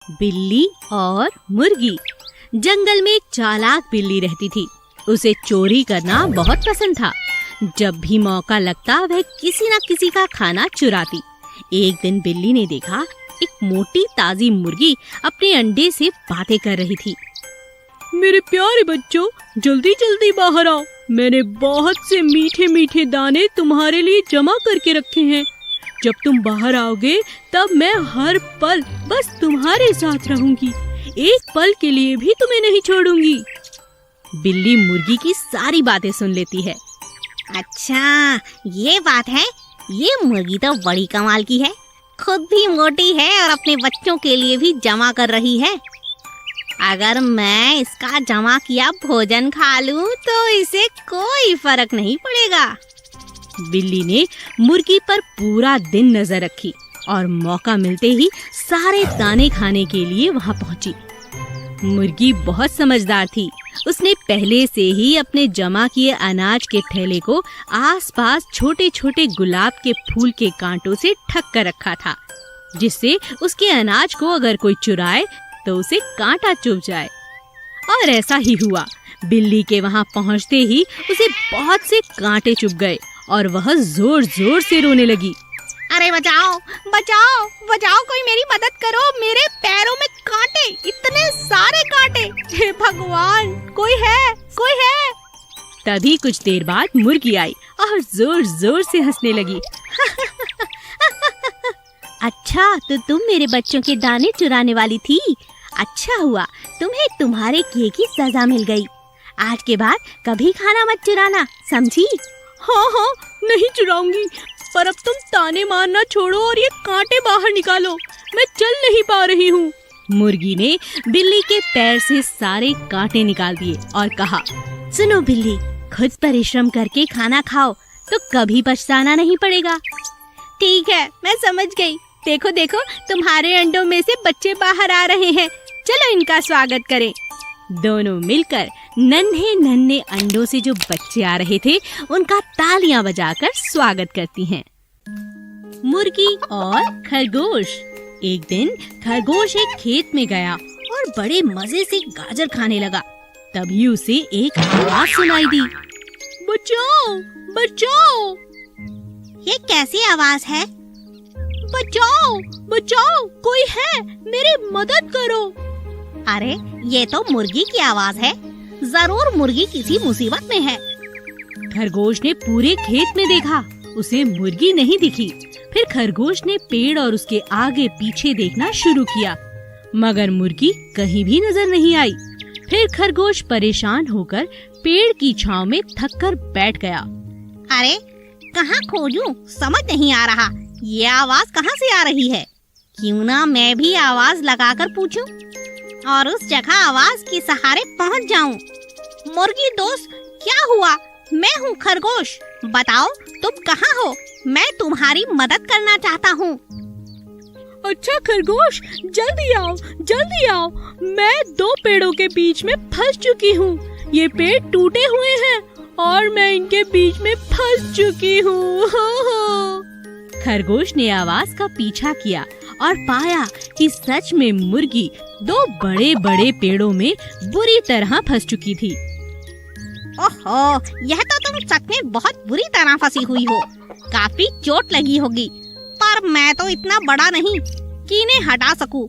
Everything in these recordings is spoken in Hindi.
बिल्ली और मुर्गी। जंगल में एक चालाक बिल्ली रहती थी। उसे चोरी करना बहुत पसंद था। जब भी मौका लगता वह किसी न किसी का खाना चुराती। एक दिन बिल्ली ने देखा एक मोटी ताजी मुर्गी अपने अंडे से बातें कर रही थी। मेरे प्यारे बच्चों, जल्दी जल्दी बाहर आओ। मैंने बहुत से मीठे मीठे दाने तुम्हारे लिए जमा करके रखे हैं। जब तुम बाहर आओगे तब मैं हर पल बस तुम्हारे साथ रहूंगी। एक पल के लिए भी तुम्हें नहीं छोड़ूंगी। बिल्ली मुर्गी की सारी बातें सुन लेती है। अच्छा, ये बात है। ये मुर्गी तो बड़ी कमाल की है। खुद भी मोटी है और अपने बच्चों के लिए भी जमा कर रही है। अगर मैं इसका जमा किया भोजन खा लूं तो इसे कोई फर्क नहीं पड़ेगा। बिल्ली ने मुर्गी पर पूरा दिन नजर रखी और मौका मिलते ही सारे दाने खाने के लिए वहां पहुंची। मुर्गी बहुत समझदार थी। उसने पहले से ही अपने जमा किए अनाज के थैले को आसपास छोटे छोटे गुलाब के फूल के कांटों से ढक कर रखा था, जिससे उसके अनाज को अगर कोई चुराए तो उसे कांटा चुभ जाए। और ऐसा ही हुआ। बिल्ली के वहां पहुंचते ही उसे बहुत से कांटे चुभ गए और वह जोर जोर से रोने लगी। अरे बचाओ बचाओ बचाओ, कोई मेरी मदद करो। मेरे पैरों में कांटे, इतने सारे कांटे। हे भगवान, कोई है, कोई है। तभी कुछ देर बाद मुर्गी आई और जोर जोर से हंसने लगी। अच्छा, तो तुम मेरे बच्चों के दाने चुराने वाली थी। अच्छा हुआ तुम्हें तुम्हारे किए की सजा मिल गई। आज के बाद कभी खाना मत चुराना, समझी? हाँ, नहीं चुराऊंगी। पर अब तुम ताने मारना छोड़ो और ये कांटे बाहर निकालो। मैं चल नहीं पा रही हूँ। मुर्गी ने बिल्ली के पैर से सारे कांटे निकाल दिए और कहा, सुनो बिल्ली, खुद परिश्रम करके खाना खाओ तो कभी पछताना नहीं पड़ेगा। ठीक है, मैं समझ गई। देखो देखो, तुम्हारे अंडों में से बच्चे बाहर आ रहे हैं। चलो इनका स्वागत करें। दोनों मिलकर नन्हे नन्हे अंडों से जो बच्चे आ रहे थे उनका तालियां बजाकर स्वागत करती हैं। मुर्गी और खरगोश। एक दिन खरगोश एक खेत में गया और बड़े मजे से गाजर खाने लगा। तभी उसे एक आवाज सुनाई दी। बचाओ बचाओ। ये कैसी आवाज है? बचाओ बचाओ, कोई है, मेरी मदद करो। अरे, ये तो मुर्गी की आवाज है। जरूर मुर्गी किसी मुसीबत में है। खरगोश ने पूरे खेत में देखा, उसे मुर्गी नहीं दिखी। फिर खरगोश ने पेड़ और उसके आगे पीछे देखना शुरू किया, मगर मुर्गी कहीं भी नजर नहीं आई। फिर खरगोश परेशान होकर पेड़ की छांव में थककर बैठ गया। अरे, कहाँ खोजूं? समझ नहीं आ रहा। ये आवाज कहाँ से आ रही है? क्यों ना मैं भी आवाज लगाकर पूछूं और उस जगह आवाज के सहारे पहुंच जाऊं। मुर्गी दोस्त, क्या हुआ? मैं हूँ खरगोश। बताओ, तुम कहाँ हो? मैं तुम्हारी मदद करना चाहता हूँ। अच्छा खरगोश, जल्दी आओ जल्दी आओ। मैं 2 पेड़ों के बीच में फंस चुकी हूँ। ये पेड़ टूटे हुए हैं और मैं इनके बीच में फंस चुकी हूँ। खरगोश ने आवाज का पीछा किया और पाया कि सच में मुर्गी 2 बड़े बड़े पेड़ों में बुरी तरह फंस चुकी थी। ओहो, यह तो तुम सच में बहुत बुरी तरह फंसी हुई हो। काफी चोट लगी होगी, पर मैं तो इतना बड़ा नहीं कि इन्हें हटा सकूं।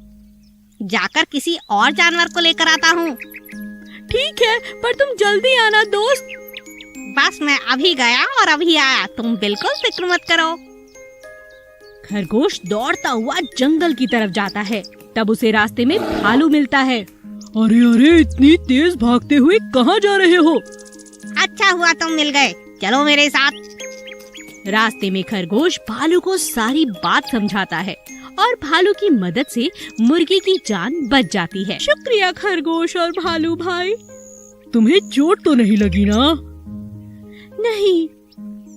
जाकर किसी और जानवर को लेकर आता हूँ। ठीक है, पर तुम जल्दी आना दोस्त। बस मैं अभी गया और अभी आया, तुम बिल्कुल फिक्र मत करो। खरगोश दौड़ता हुआ जंगल की तरफ जाता है। तब उसे रास्ते में भालू मिलता है। अरे अरे, इतनी तेज भागते हुए कहाँ जा रहे हो? अच्छा हुआ तुम मिल गए, चलो मेरे साथ। रास्ते में खरगोश भालू को सारी बात समझाता है और भालू की मदद से मुर्गी की जान बच जाती है। शुक्रिया खरगोश और भालू भाई। तुम्हें चोट तो नहीं लगी ना? नहीं।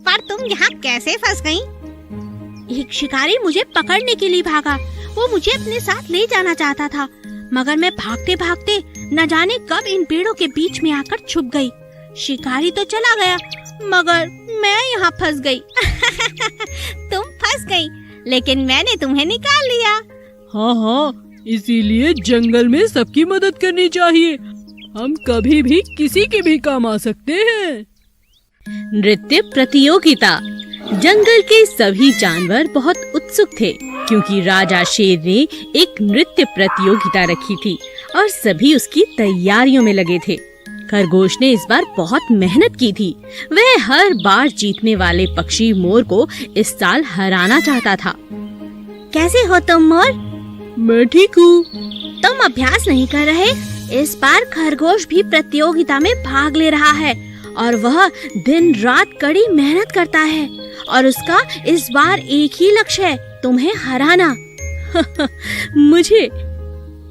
पर तुम यहाँ कैसे फंस गईं? एक शिकारी मुझे पकड़ने के लिए भागा। वो मुझे अपने साथ ले जाना चाहता था, मगर मैं भागते भागते न जाने कब इन पेड़ों के बीच में आकर छुप गई। शिकारी तो चला गया, मगर मैं यहाँ फंस गई। तुम फंस गई, लेकिन मैंने तुम्हें निकाल लिया। हाँ, इसीलिए जंगल में सबकी मदद करनी चाहिए। हम कभी भी किसी के भी काम आ सकते हैं। नृत्य प्रतियोगिता। जंगल के सभी जानवर बहुत उत्सुक थे क्योंकि राजा शेर ने एक नृत्य प्रतियोगिता रखी थी और सभी उसकी तैयारियों में लगे थे। खरगोश ने इस बार बहुत मेहनत की थी। वह हर बार जीतने वाले पक्षी मोर को इस साल हराना चाहता था। कैसे हो तुम मोर? मैं ठीक हूँ। तुम अभ्यास नहीं कर रहे? इस बार खरगोश भी प्रतियोगिता में भाग ले रहा है और वह दिन रात कड़ी मेहनत करता है और उसका इस बार एक ही लक्ष्य है, तुम्हें हराना। मुझे?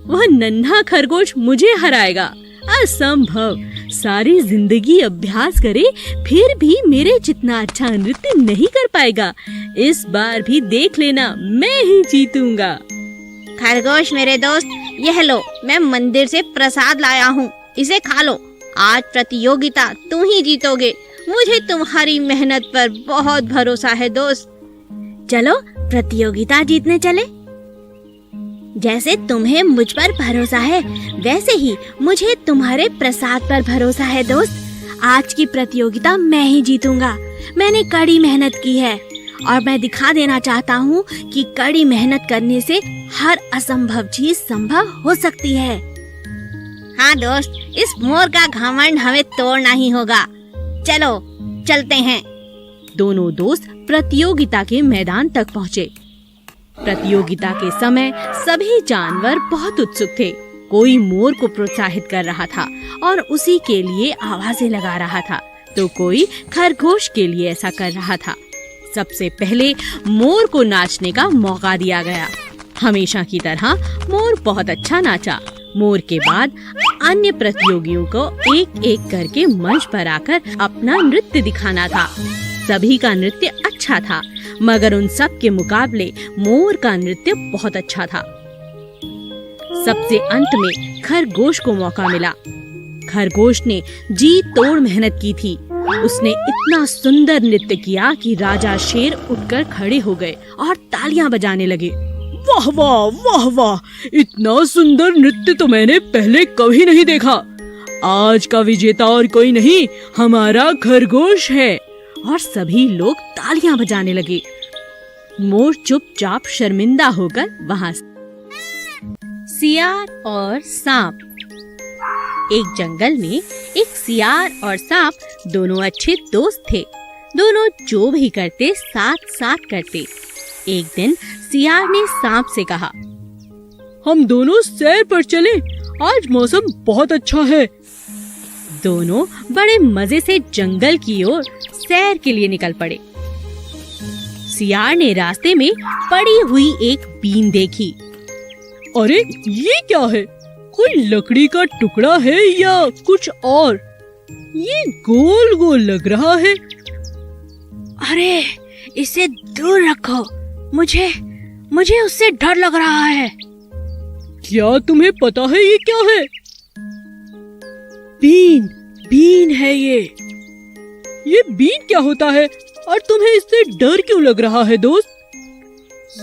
वह नन्हा खरगोश मुझे हराएगा? असंभव। सारी जिंदगी अभ्यास करे फिर भी मेरे जितना अच्छा नृत्य नहीं कर पाएगा। इस बार भी देख लेना, मैं ही जीतूंगा। खरगोश मेरे दोस्त, यह लो, मैं मंदिर से प्रसाद लाया हूँ, इसे खा लो। आज प्रतियोगिता तुम ही जीतोगे। मुझे तुम्हारी मेहनत पर बहुत भरोसा है दोस्त। चलो प्रतियोगिता जीतने चले। जैसे तुम्हें मुझ पर भरोसा है वैसे ही मुझे तुम्हारे प्रसाद पर भरोसा है दोस्त। आज की प्रतियोगिता मैं ही जीतूंगा। मैंने कड़ी मेहनत की है और मैं दिखा देना चाहता हूँ कि कड़ी मेहनत करने से हर असंभव चीज संभव हो सकती है। हाँ दोस्त, इस मोर का घमंड हमें तोड़ना ही होगा। चलो चलते हैं। दोनों दोस्त प्रतियोगिता के मैदान तक पहुँचे। प्रतियोगिता के समय सभी जानवर बहुत उत्सुक थे। कोई मोर को प्रोत्साहित कर रहा था और उसी के लिए आवाजें लगा रहा था, तो कोई खरगोश के लिए ऐसा कर रहा था। सबसे पहले मोर को नाचने का मौका दिया गया। हमेशा की तरह मोर बहुत अच्छा नाचा। मोर के बाद अन्य प्रतियोगियों को एक एक करके मंच पर आकर अपना नृत्य दिखाना था। सभी का नृत्य अच्छा था, मगर उन सब के मुकाबले मोर का नृत्य बहुत अच्छा था। सबसे अंत में खरगोश को मौका मिला। खरगोश ने जी तोड़ मेहनत की थी। उसने इतना सुंदर नृत्य किया कि राजा शेर उठकर खड़े हो गए और तालियां बजाने लगे। वाह वाह वाह वाह, इतना सुंदर नृत्य तो मैंने पहले कभी नहीं देखा। आज का विजेता और कोई नहीं, हमारा खरगोश है। और सभी लोग तालियां बजाने लगे। मोर चुपचाप शर्मिंदा होकर वहां। सियार और सांप। एक जंगल में एक सियार और सांप दोनों अच्छे दोस्त थे। दोनों जो भी करते साथ साथ करते। एक दिन सियार ने सांप से कहा, हम दोनों सैर पर चलें, आज मौसम बहुत अच्छा है। दोनों बड़े मजे से जंगल की ओर सैर के लिए निकल पड़े। सियार ने रास्ते में पड़ी हुई एक बीन देखी। अरे ये क्या है? कोई लकड़ी का टुकड़ा है या कुछ और? ये गोल गोल लग रहा है। अरे इसे दूर रखो, मुझे उससे डर लग रहा है। क्या तुम्हें पता है ये क्या है? बीन है ये। ये बीन क्या होता है और तुम्हें इससे डर क्यों लग रहा है दोस्त?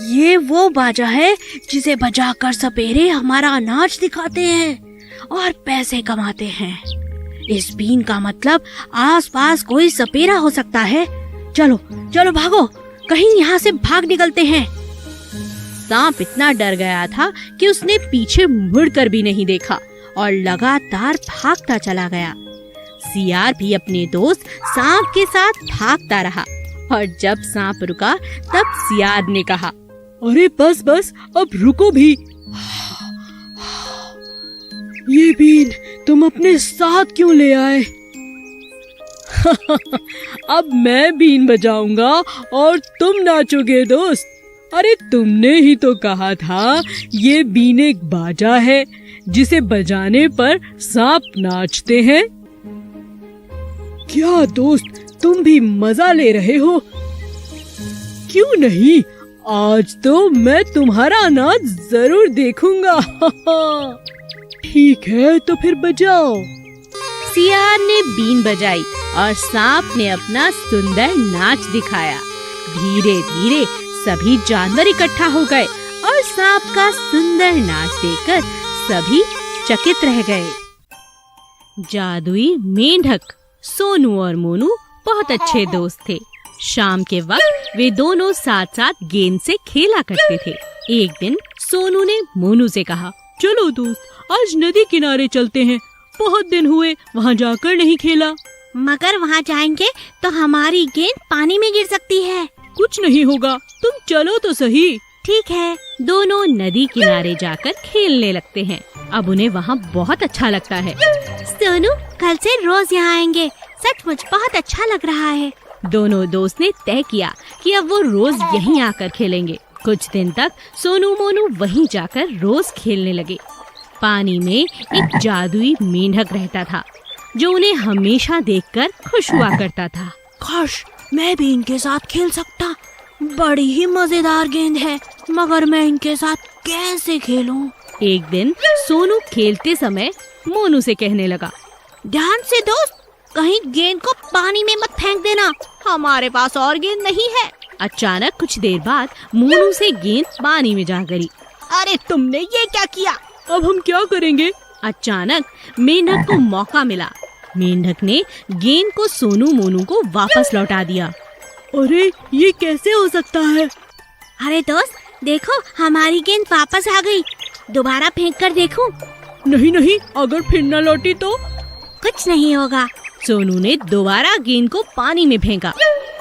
ये वो बाजा है जिसे बजाकर सपेरे हमारा अनाज दिखाते हैं और पैसे कमाते हैं। इस बीन का मतलब आसपास कोई सपेरा हो सकता है। चलो चलो भागो, कहीं यहाँ से भाग निकलते हैं। सांप इतना डर गया था कि उसने पीछे मुड़कर भी नहीं देखा और लगातार भागता चला गया। सियार भी अपने दोस्त सांप के साथ भागता रहा और जब सांप रुका तब सियार ने कहा, अरे बस बस, अब रुको भी। ये बीन तुम अपने साथ क्यों ले आए? अब मैं बीन बजाऊंगा और तुम नाचोगे दोस्त। अरे तुमने ही तो कहा था ये बीन एक बाजा है जिसे बजाने पर सांप नाचते हैं। क्या दोस्त, तुम भी मजा ले रहे हो? क्यों नहीं, आज तो मैं तुम्हारा अनाज जरूर देखूंगा। ठीक है तो फिर बजाओ। सियार ने बीन बजाई और सांप ने अपना सुंदर नाच दिखाया। धीरे धीरे सभी जानवर इकट्ठा हो गए और सांप का सुंदर नाच देखकर सभी चकित रह गए। जादुई मेंढक सोनू और मोनू बहुत अच्छे दोस्त थे। शाम के वक्त वे दोनों साथ साथ गेंद से खेला करते थे। एक दिन सोनू ने मोनू से कहा, चलो दोस्त, आज नदी किनारे चलते हैं। बहुत दिन हुए वहाँ जाकर नहीं खेला। मगर वहाँ जाएंगे तो हमारी गेंद पानी में गिर सकती है। कुछ नहीं होगा, तुम चलो तो सही। ठीक है। दोनों नदी किनारे जाकर खेलने लगते हैं। अब उन्हें वहाँ बहुत अच्छा लगता है। सोनू, कल से रोज यहाँ आएंगे। सचमुच बहुत अच्छा लग रहा है। दोनों दोस्त ने तय किया कि अब वो रोज यहीं आकर खेलेंगे। कुछ दिन तक सोनू मोनू वहीं जाकर रोज खेलने लगे। पानी में एक जादुई मेंढक रहता था जो उन्हें हमेशा देखकर खुश हुआ करता था। काश मैं भी इनके साथ खेल सकता। बड़ी ही मजेदार गेंद है, मगर मैं इनके साथ कैसे खेलूं? एक दिन सोनू खेलते समय मोनू से कहने लगा, ध्यान से दोस्त, कहीं गेंद को पानी में मत फेंक देना। हमारे पास और गेंद नहीं है। अचानक कुछ देर बाद मोनू से गेंद पानी में जा गिरी। अरे तुमने ये क्या किया? अब हम क्या करेंगे? अचानक मेंढक को मौका मिला। मेंढक ने गेंद को सोनू मोनू को वापस लौटा दिया। अरे ये कैसे हो सकता है? अरे दोस्त देखो, हमारी गेंद वापस आ गई। दोबारा फेंक कर देखूं? नहीं नहीं, अगर फिर न लौटी तो? कुछ नहीं होगा। सोनू ने दोबारा गेंद को पानी में फेंका।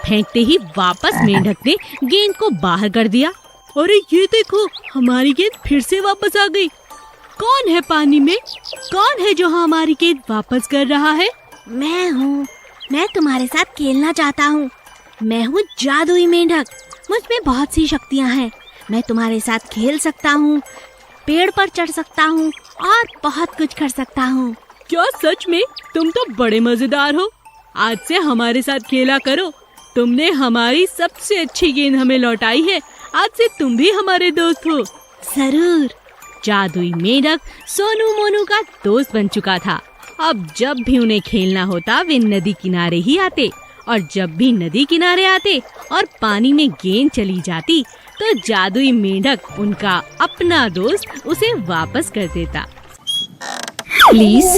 फेंकते ही वापस मेंढक ने गेंद को बाहर कर दिया। अरे ये देखो, हमारी गेंद फिर से वापस आ गई। कौन है पानी में? कौन है जो हमारी गेंद वापस कर रहा है? मैं हूँ। मैं तुम्हारे साथ खेलना चाहता हूँ। मैं हूँ जादुई मेंढक। मुझ में बहुत सी शक्तियाँ हैं। मैं तुम्हारे साथ खेल सकता हूँ, पेड़ पर चढ़ सकता हूँ और बहुत कुछ कर सकता हूँ। क्या सच में? तुम तो बड़े मजेदार हो। आज से हमारे साथ खेला करो। तुमने हमारी सबसे अच्छी गेंद हमें लौटाई है। आज से तुम भी हमारे दोस्त हो। जरूर। जादुई मेंढक सोनू मोनू का दोस्त बन चुका था। अब जब भी उन्हें खेलना होता वे नदी किनारे ही आते, और जब भी नदी किनारे आते और पानी में गेंद चली जाती तो जादुई मेंढक उनका अपना दोस्त उसे वापस कर देता। प्लीज